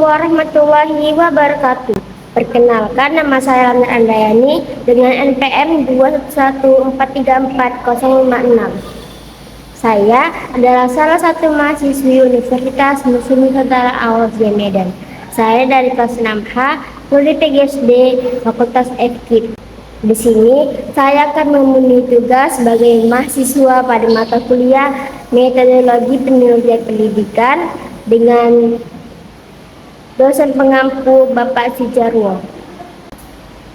warahmatullahi wabarakatuh. Perkenalkan, nama saya Lana Andayani dengan NPM 211434056. Saya adalah salah satu mahasiswi Universitas Muslim Nusantara Al-Azhar Medan. Saya dari kelas 6H, Prodi PGSD, Fakultas FKIP. Di sini saya akan memenuhi tugas sebagai mahasiswa pada mata kuliah Metodologi Penelitian Pendidikan dengan dosen pengampu Bapak Sijarwo.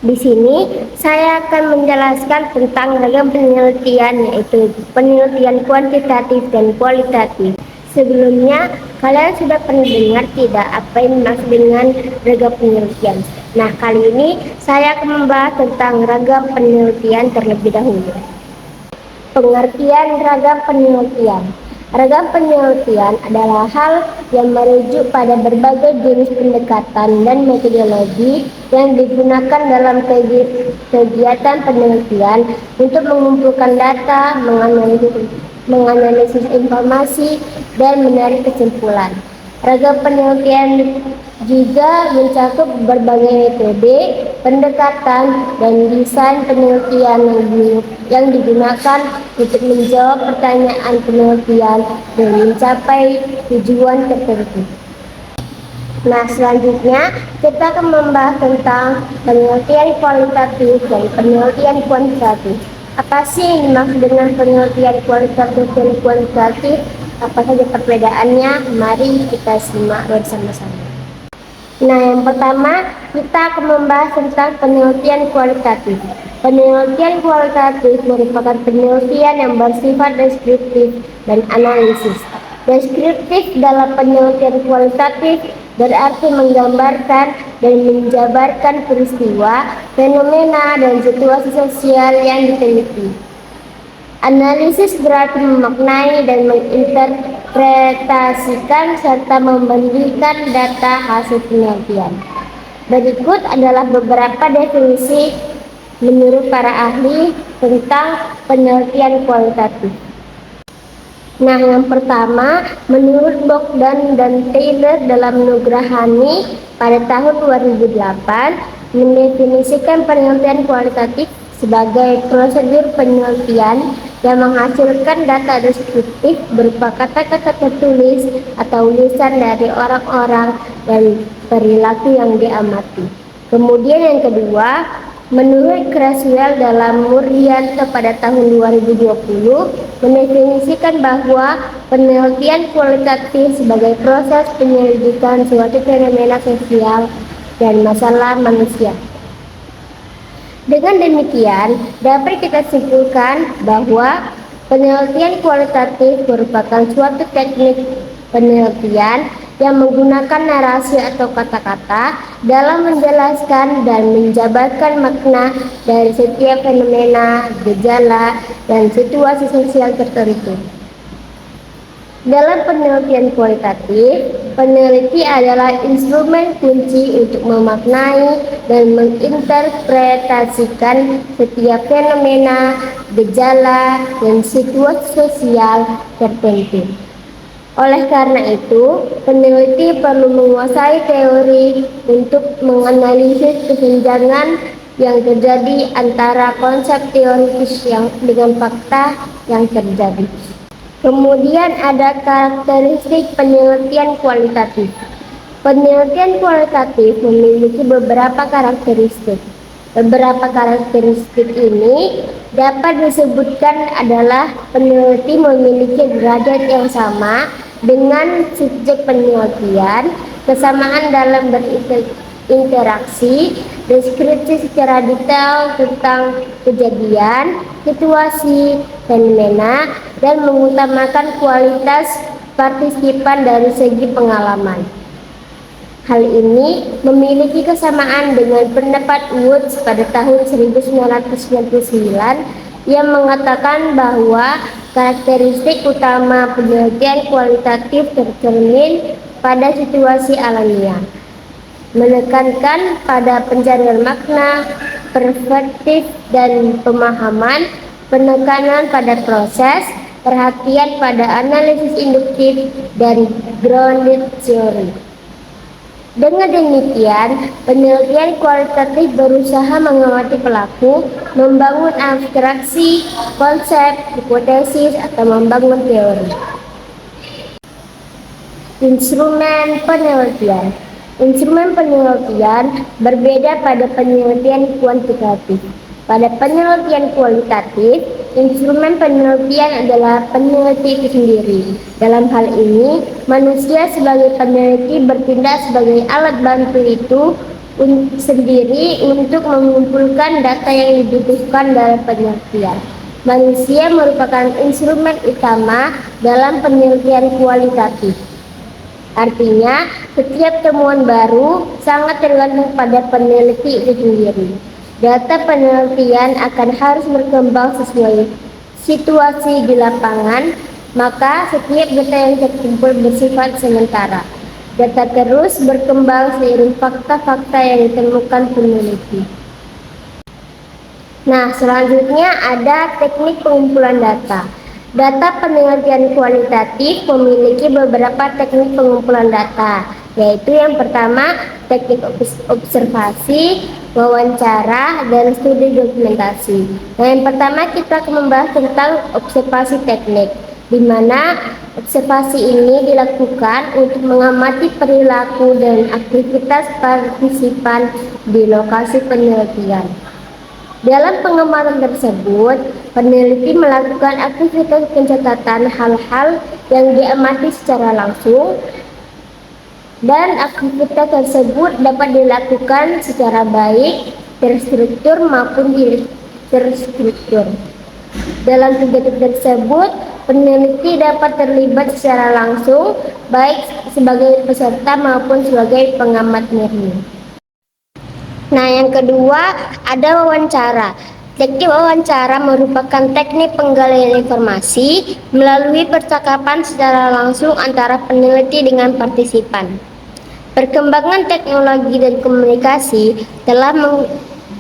Di sini saya akan menjelaskan tentang ragam penelitian, yaitu penelitian kuantitatif dan kualitatif. Sebelumnya kalian sudah pernah dengar tidak apa yang dimaksud dengan ragam penelitian? Nah, kali ini saya akan membahas tentang ragam penelitian terlebih dahulu. Pengertian ragam penelitian. Ragam penelitian adalah hal yang merujuk pada berbagai jenis pendekatan dan metodologi yang digunakan dalam kegiatan penelitian untuk mengumpulkan data, menganalisis informasi, dan menarik kesimpulan. Ragam penelitian juga mencakup berbagai metode, pendekatan, dan desain penelitian yang digunakan untuk menjawab pertanyaan penelitian dan mencapai tujuan tertentu. Nah, selanjutnya kita akan membahas tentang penelitian kualitatif dan penelitian kuantitatif. Apa sih yang dimaksud dengan penelitian kualitatif dan kuantitatif? Apa saja perbedaannya? Mari kita simak bersama-sama. Nah, yang pertama kita akan membahas tentang penelitian kualitatif. Penelitian kualitatif merupakan penelitian yang bersifat deskriptif dan analisis. Deskriptif dalam penelitian kualitatif berarti menggambarkan dan menjabarkan peristiwa, fenomena, dan situasi sosial yang diteliti. Analisis berarti memaknai dan menginterpretasikan serta membandingkan data hasil penelitian. Berikut adalah beberapa definisi menurut para ahli tentang penelitian kualitatif. Nah, yang pertama, menurut Bogdan dan Taylor dalam Nugrahani pada tahun 2008 mendefinisikan penelitian kualitatif sebagai prosedur penelitian yang menghasilkan data deskriptif berupa kata-kata tertulis atau lisan dari orang-orang dan perilaku yang diamati. Kemudian yang kedua, menurut Creswell dalam Murrianto pada tahun 2020 mendefinisikan bahwa penelitian kualitatif sebagai proses penyelidikan suatu fenomena sosial dan masalah manusia. Dengan demikian, dapat kita simpulkan bahwa penelitian kualitatif merupakan suatu teknik penelitian yang menggunakan narasi atau kata-kata dalam menjelaskan dan menjabarkan makna dari setiap fenomena, gejala, dan situasi sosial tertentu. Dalam penelitian kualitatif, peneliti adalah instrumen kunci untuk memaknai dan menginterpretasikan setiap fenomena, gejala, dan situasi sosial tertentu. Oleh karena itu, peneliti perlu menguasai teori untuk menganalisis kesenjangan yang terjadi antara konsep teoritis dengan fakta yang terjadi. Kemudian ada karakteristik penelitian kualitatif. Penelitian kualitatif memiliki beberapa karakteristik. Beberapa karakteristik ini dapat disebutkan adalah peneliti memiliki derajat yang sama dengan subjek penelitian, kesamaan dalam berinteraksi, deskripsi secara detail tentang kejadian, situasi, fenomena, dan mengutamakan kualitas partisipan dari segi pengalaman. Hal ini memiliki kesamaan dengan pendapat Woods pada tahun 1999 yang mengatakan bahwa karakteristik utama penelitian kualitatif tercermin pada situasi alamiah, menekankan pada pencarian makna, perspektif, dan pemahaman, penekanan pada proses, perhatian pada analisis induktif dan grounded theory. Dengan demikian, penelitian kualitatif berusaha mengamati pelaku, membangun abstraksi, konsep, hipotesis, atau membangun teori. Instrumen penelitian. Instrumen penelitian berbeda pada penelitian kuantitatif. Pada penelitian kualitatif, instrumen penelitian adalah peneliti itu sendiri. Dalam hal ini, manusia sebagai peneliti bertindak sebagai alat bantu itu sendiri untuk mengumpulkan data yang dibutuhkan dalam penelitian. Manusia merupakan instrumen utama dalam penelitian kualitatif. Artinya, setiap temuan baru sangat tergantung pada peneliti itu sendiri. Data penelitian akan harus berkembang sesuai situasi di lapangan, maka setiap data yang terkumpul bersifat sementara. Data terus berkembang seiring fakta-fakta yang ditemukan peneliti. Nah, selanjutnya ada teknik pengumpulan data. Data penelitian kualitatif memiliki beberapa teknik pengumpulan data, yaitu yang pertama teknik observasi, wawancara, dan studi dokumentasi. Nah, yang pertama kita akan membahas tentang observasi teknik, di mana observasi ini dilakukan untuk mengamati perilaku dan aktivitas partisipan di lokasi penelitian. Dalam pengamatan tersebut, peneliti melakukan aktivitas pencatatan hal-hal yang diamati secara langsung, dan aktivitas tersebut dapat dilakukan secara baik, terstruktur maupun tidak terstruktur. Dalam kegiatan tersebut, peneliti dapat terlibat secara langsung, baik sebagai peserta maupun sebagai pengamat murni. Nah, yang kedua ada wawancara. Teknik wawancara merupakan teknik penggalian informasi melalui percakapan secara langsung antara peneliti dengan partisipan. Perkembangan teknologi dan komunikasi telah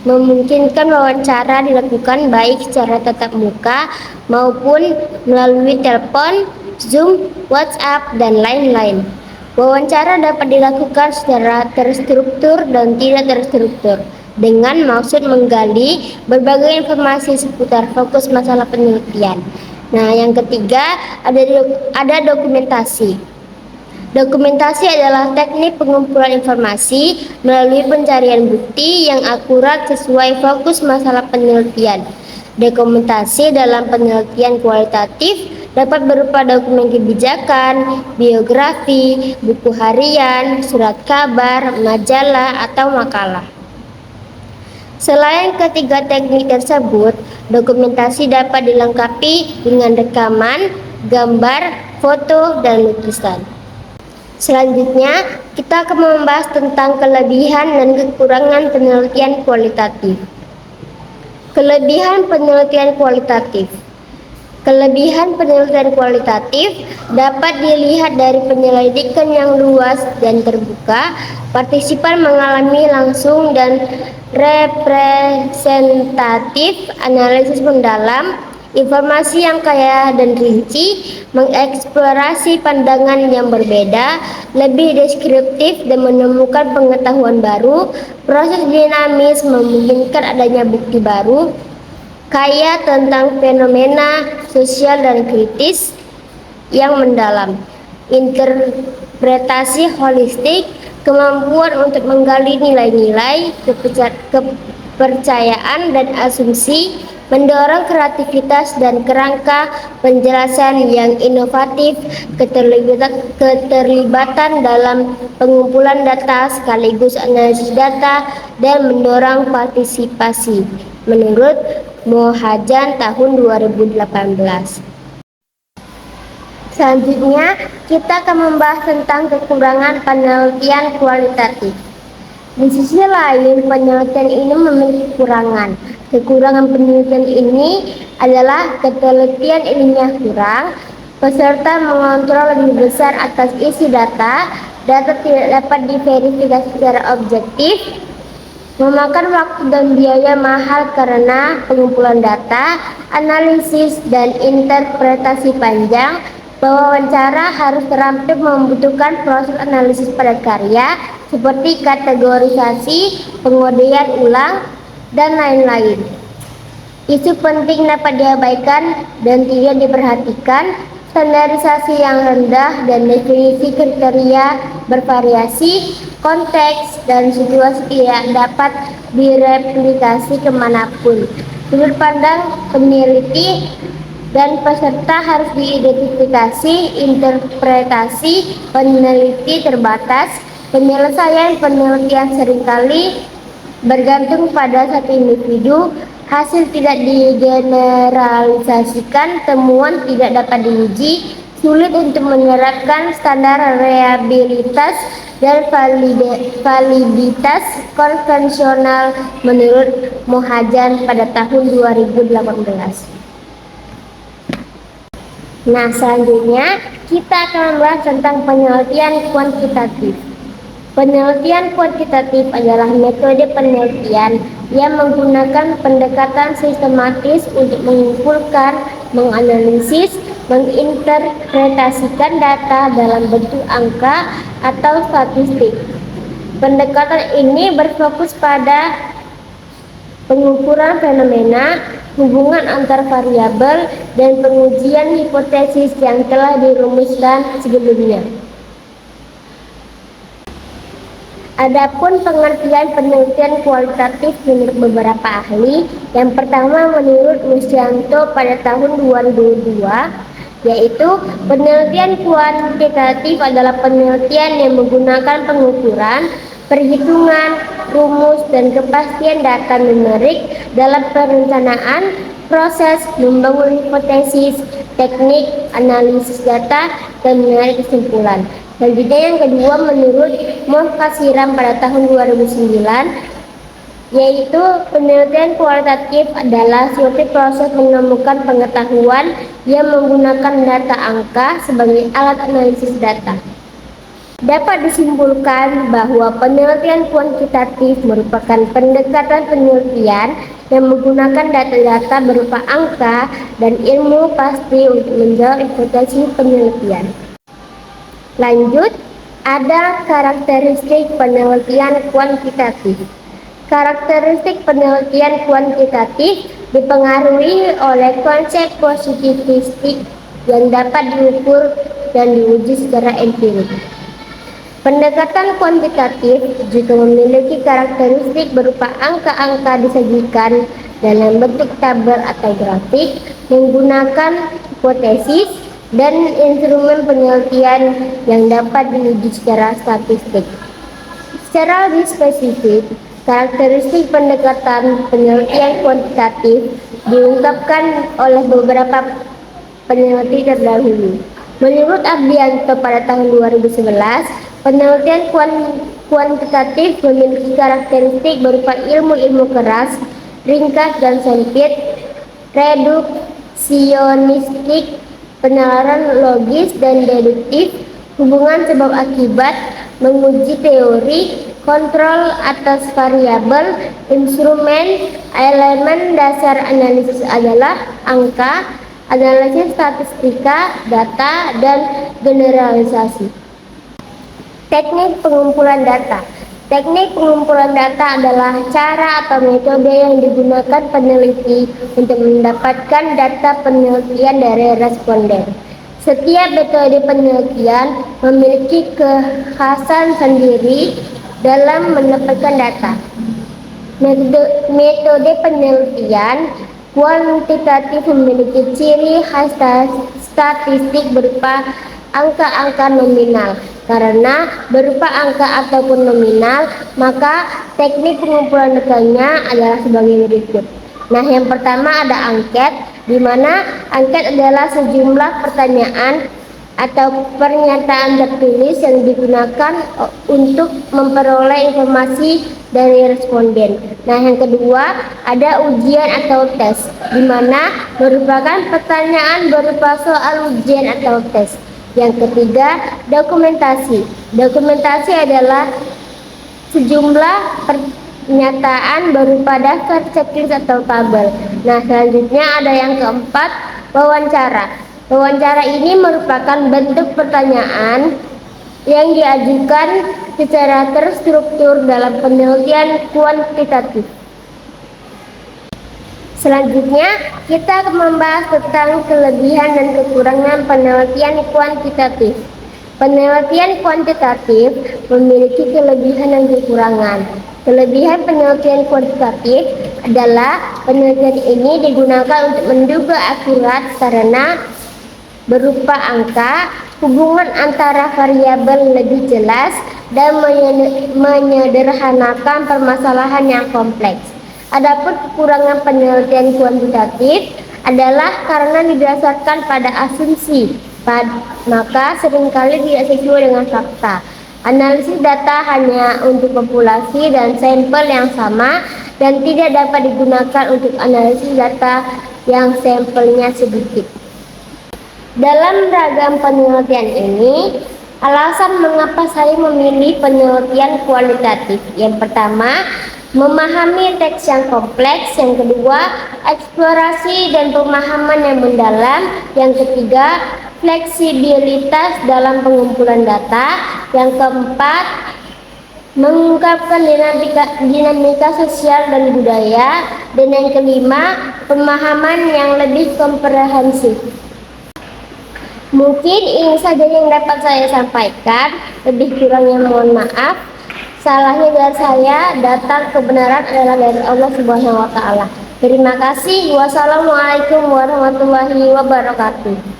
memungkinkan wawancara dilakukan baik secara tatap muka maupun melalui telepon, Zoom, WhatsApp, dan lain-lain. Wawancara dapat dilakukan secara terstruktur dan tidak terstruktur dengan maksud menggali berbagai informasi seputar fokus masalah penelitian. Nah, yang ketiga ada dokumentasi. Dokumentasi adalah teknik pengumpulan informasi melalui pencarian bukti yang akurat sesuai fokus masalah penelitian. Dokumentasi dalam penelitian kualitatif dapat berupa dokumen kebijakan, biografi, buku harian, surat kabar, majalah, atau makalah. Selain ketiga teknik tersebut, dokumentasi dapat dilengkapi dengan rekaman, gambar, foto, dan lukisan. Selanjutnya, kita akan membahas tentang kelebihan dan kekurangan penelitian kualitatif. Kelebihan penelitian kualitatif. Kelebihan penelitian kualitatif dapat dilihat dari penyelidikan yang luas dan terbuka, partisipan mengalami langsung dan representatif, analisis mendalam, informasi yang kaya dan rinci, mengeksplorasi pandangan yang berbeda, lebih deskriptif dan menemukan pengetahuan baru, proses dinamis memungkinkan adanya bukti baru, kaya tentang fenomena sosial dan kritis yang mendalam, interpretasi holistik, kemampuan untuk menggali nilai-nilai, kepercayaan dan asumsi, mendorong kreativitas dan kerangka penjelasan yang inovatif, keterlibatan dalam pengumpulan data sekaligus analisis data, dan mendorong partisipasi, menurut Mohajan tahun 2018. Selanjutnya, kita akan membahas tentang kekurangan penelitian kualitatif. Di sisi lain, penelitian ini memiliki kekurangan. Kekurangan penelitian ini adalah ketelitian ilmiah kurang, peserta mengontrol lebih besar atas isi data, data tidak dapat diverifikasi secara objektif, memakan waktu dan biaya mahal karena pengumpulan data, analisis dan interpretasi panjang, Wawancara harus terampil membutuhkan proses analisis padat karya seperti kategorisasi, pengujian ulang, dan lain-lain. Isu penting dapat diabaikan dan tidak diperhatikan, standarisasi yang rendah dan definisi kriteria bervariasi, konteks dan situasi tidak dapat direplikasi kemanapun. Sudut pandang peneliti dan peserta harus diidentifikasi, interpretasi peneliti terbatas, penyelesaian penelitian seringkali bergantung pada satu individu, hasil tidak digeneralisasikan, temuan tidak dapat diuji, sulit untuk menerapkan standar reliabilitas dan validitas konvensional menurut Mohajan pada tahun 2018. Nah, selanjutnya kita akan membahas tentang penelitian kuantitatif. Penelitian kuantitatif adalah metode penelitian yang menggunakan pendekatan sistematis untuk mengumpulkan, menganalisis, menginterpretasikan data dalam bentuk angka atau statistik. Pendekatan ini berfokus pada pengukuran fenomena, hubungan antar variabel, dan pengujian hipotesis yang telah dirumuskan sebelumnya. Adapun pengertian penelitian kualitatif menurut beberapa ahli, yang pertama menurut Musyanto pada tahun 2002, yaitu penelitian kuantitatif adalah penelitian yang menggunakan pengukuran, perhitungan, rumus, dan kepastian data numerik dalam perencanaan, proses, membangun hipotesis, teknik, analisis data, dan menarik kesimpulan. Selanjutnya yang kedua menurut Mohkasiram pada tahun 2009, yaitu penelitian kualitatif adalah suatu proses menemukan pengetahuan yang menggunakan data angka sebagai alat analisis data. Dapat disimpulkan bahwa penelitian kuantitatif merupakan pendekatan penelitian yang menggunakan data-data berupa angka dan ilmu pasti untuk menjawab hipotesis penelitian. Lanjut, ada karakteristik penelitian kuantitatif. Karakteristik penelitian kuantitatif dipengaruhi oleh konsep positivistik yang dapat diukur dan diuji secara empirik. Pendekatan kuantitatif juga memiliki karakteristik berupa angka-angka disajikan dalam bentuk tabel atau grafik, menggunakan hipotesis dan instrumen penelitian yang dapat diuji secara statistik. Secara lebih spesifik, karakteristik pendekatan penelitian kuantitatif diungkapkan oleh beberapa peneliti terdahulu. Menurut Abdianto pada tahun 2011, penelitian kuantitatif memiliki karakteristik berupa ilmu-ilmu keras, ringkas dan sempit, reduksionistik, penalaran logis dan deduktif, hubungan sebab akibat, menguji teori, kontrol atas variabel, instrumen, elemen dasar analisis adalah angka, analisis statistika, data, dan generalisasi. Teknik pengumpulan data. Teknik pengumpulan data adalah cara atau metode yang digunakan peneliti untuk mendapatkan data penelitian dari responden. Setiap metode penelitian memiliki kekhasan sendiri dalam mendapatkan data. Metode penelitian kuantitatif memiliki ciri khas statistik berupa angka-angka nominal. Karena berupa angka ataupun nominal, maka teknik pengumpulan datanya adalah sebagai berikut. Nah, yang pertama ada angket, di mana angket adalah sejumlah pertanyaan atau pernyataan tertulis yang digunakan untuk memperoleh informasi dari responden. Nah, yang kedua ada ujian atau tes, di mana merupakan pertanyaan berupa soal ujian atau tes. Yang ketiga, dokumentasi. Dokumentasi adalah sejumlah pernyataan berupa daftar checklist atau tabel. Nah, selanjutnya ada yang keempat, wawancara. Wawancara ini merupakan bentuk pertanyaan yang diajukan secara terstruktur dalam penelitian kuantitatif. Selanjutnya, kita akan membahas tentang kelebihan dan kekurangan penelitian kuantitatif. Penelitian kuantitatif memiliki kelebihan dan kekurangan. Kelebihan penelitian kuantitatif adalah penelitian ini digunakan untuk menduga akurat karena berupa angka, hubungan antara variabel lebih jelas, dan menyederhanakan permasalahan yang kompleks. Adapun kekurangan penelitian kuantitatif adalah karena didasarkan pada asumsi, maka seringkali tidak sesuai dengan fakta. Analisis data hanya untuk populasi dan sampel yang sama dan tidak dapat digunakan untuk analisis data yang sampelnya sedikit. Dalam ragam penelitian ini, alasan mengapa saya memilih penelitian kualitatif. Yang pertama, memahami teks yang kompleks. Yang kedua, eksplorasi dan pemahaman yang mendalam. Yang ketiga, fleksibilitas dalam pengumpulan data. Yang keempat, mengungkapkan dinamika sosial dan budaya. Dan yang kelima, pemahaman yang lebih komprehensif. Mungkin ini saja yang dapat saya sampaikan, lebih kurangnya mohon maaf. Salahnya dari saya, datang kebenaran adalah dari Allah Subhanahu wa taala. Terima kasih. Wassalamualaikum warahmatullahi wabarakatuh.